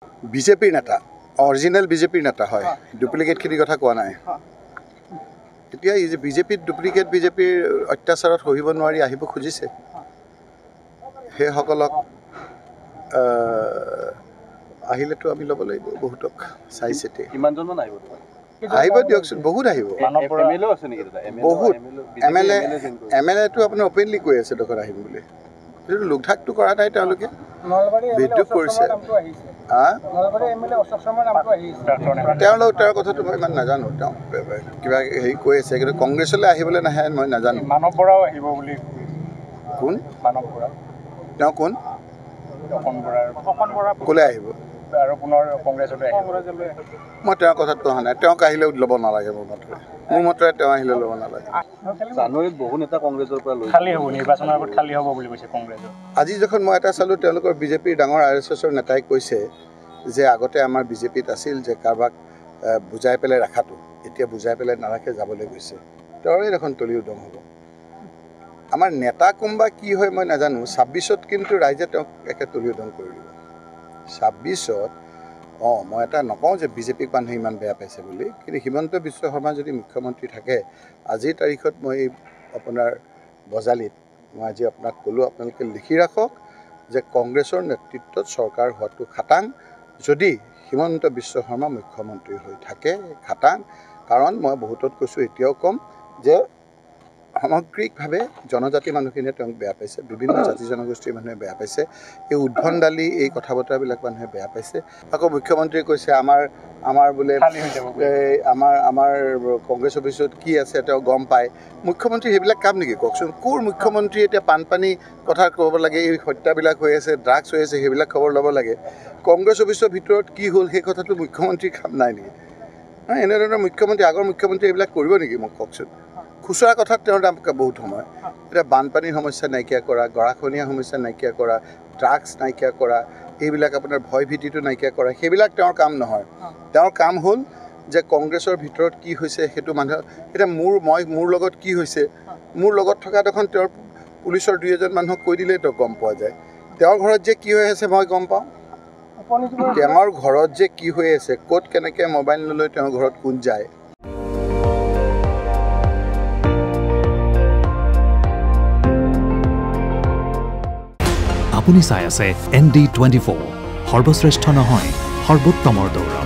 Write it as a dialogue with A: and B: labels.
A: বিজেপিৰ নেতা অৰিজিনেল বিজেপিৰ নেতা হয় ডুপ্লিকেটখিনিৰ কথা কোৱা নাই এতিয়া এই যে বিজেপিত ডুপ্লিকেট বিজেপিৰ অত্যাচাৰত সহিব নোৱাৰি আহিব খুজিছে সেইসকলক আহিলেতো আমি ল'ব লাগিব বহুতক চাই চিতি
B: কিমানজনমান আহিব
A: আহিব দিয়কচোন বহুত আহিব বহুত এম এল এটো আপোনাৰ অপেনলি কৈ আছে দোকান আহিম বুলি কিন্তু লোকধাকটো কৰা নাই তেওঁলোকে বিদ্ৰোহ কৰিছে তেওঁৰ কথাটো মই ইমান নাজানো তেওঁ কিবা হেৰি কৈ আছে কিন্তু কংগ্ৰেছলৈ আহিবলৈ নাহে মই নাজানো
C: মানৱ বৰাও আহিব বুলি
A: কোন
C: মানৱ বৰা
A: তেওঁ কোন ক'লৈ আহিব
C: আৰু পুনৰ কংগ্ৰেছলৈ
A: মই তেওঁৰ কথাটো অহা নাই তেওঁক আহিলেও ল'ব নালাগে মোৰ মতেৰে তেওঁ আহিলে ল'ব নালাগে
B: জানুৱাৰীত বহু নেতা কংগ্ৰেছৰ পৰা লৈ
C: খালী হ'ব নিৰ্বাচনৰ আগত খালী হ'ব বুলি কৈছে কংগ্ৰেছৰ
A: আজি যখন মই এটা চালোঁ তেওঁলোকৰ বিজেপিৰ ডাঙৰ RSSৰ নেতাই কৈছে যে আগতে আমাৰ বিজেপিত আছিল যে কাৰোবাক বুজাই পেলাই ৰাখাটো এতিয়া বুজাই পেলাই নাৰাখে যাবলৈ গৈছে তেওঁৰে দেখোন তলি উদং হ'ব আমাৰ নেতা কোনোবা কি হয় মই নাজানো 26ত কিন্তু ৰাইজে তেওঁক একে তলি উদং কৰি দিব 26ত মই এটা নকওঁ যে বিজেপিক মানুহে ইমান বেয়া পাইছে বুলি কিন্তু হিমন্ত বিশ্ব শৰ্মা যদি মুখ্যমন্ত্ৰী থাকে আজিৰ তাৰিখত মই আপোনাৰ বজালিত মই আজি আপোনাক ক'লোঁ আপোনালোকে লিখি ৰাখক যে কংগ্ৰেছৰ নেতৃত্বত চৰকাৰ হোৱাটো খাটাং যদি হিমন্ত বিশ্ব শৰ্মা মুখ্যমন্ত্ৰী হৈ থাকে খাটাং কাৰণ মই বহুতত কৈছোঁ এতিয়াও ক'ম যে সামগ্ৰিকভাৱে জনজাতি মানুহখিনিয়ে তেওঁক বেয়া পাইছে বিভিন্ন জাতি জনগোষ্ঠীৰ মানুহে বেয়া পাইছে এই উদ্ভণ্ডালি এই কথা বতৰাবিলাক মানুহে বেয়া পাইছে আকৌ মুখ্যমন্ত্ৰীয়ে কৈছে আমাৰ বোলে আমাৰ কংগ্ৰেছ অফিচত কি আছে তেওঁ গম পায় মুখ্যমন্ত্ৰী সেইবিলাক কাম নেকি কওকচোন কোৰ মুখ্যমন্ত্ৰী এতিয়া বানপানী কথা ক'ব লাগে এই হত্যাবিলাক হৈ আছে ড্ৰাগছ হৈ আছে সেইবিলাক খবৰ ল'ব লাগে কংগ্ৰেছ অফিচৰ ভিতৰত কি হ'ল সেই কথাটো মুখ্যমন্ত্ৰীৰ কাম নাই নেকি এনেধৰণৰ মুখ্যমন্ত্ৰী আগৰ মুখ্যমন্ত্ৰী এইবিলাক কৰিব নেকি মোক কওকচোন খুচুৰা কথাত তেওঁৰ দাম বহুত সময় এতিয়া বানপানীৰ সমস্যা নাইকিয়া কৰা গৰাখহনীয়া সমস্যা নাইকিয়া কৰা ড্ৰাগছ নাইকিয়া কৰা এইবিলাক আপোনাৰ ভয় ভীতিটো নাইকিয়া কৰা সেইবিলাক তেওঁৰ কাম নহয় তেওঁৰ কাম হ'ল যে কংগ্ৰেছৰ ভিতৰত কি হৈছে সেইটো মানুহ এতিয়া মোৰ লগত কি হৈছে মোৰ লগত থকা দেখোন তেওঁৰ পুলিচৰ 2-এজন মানুহক কৈ দিলেই তো গম পোৱা যায় তেওঁৰ ঘৰত যে কি হৈ আছে মই গম পাওঁ তেওঁৰ ঘৰত যে কি হৈ আছে ক'ত কেনেকৈ মোবাইল নলৈ তেওঁৰ ঘৰত কোন যায়
D: আপুনি চাই আছে ND24 সৰ্বশ্ৰেষ্ঠ নহয় সৰ্বোত্তমৰ দৌৰ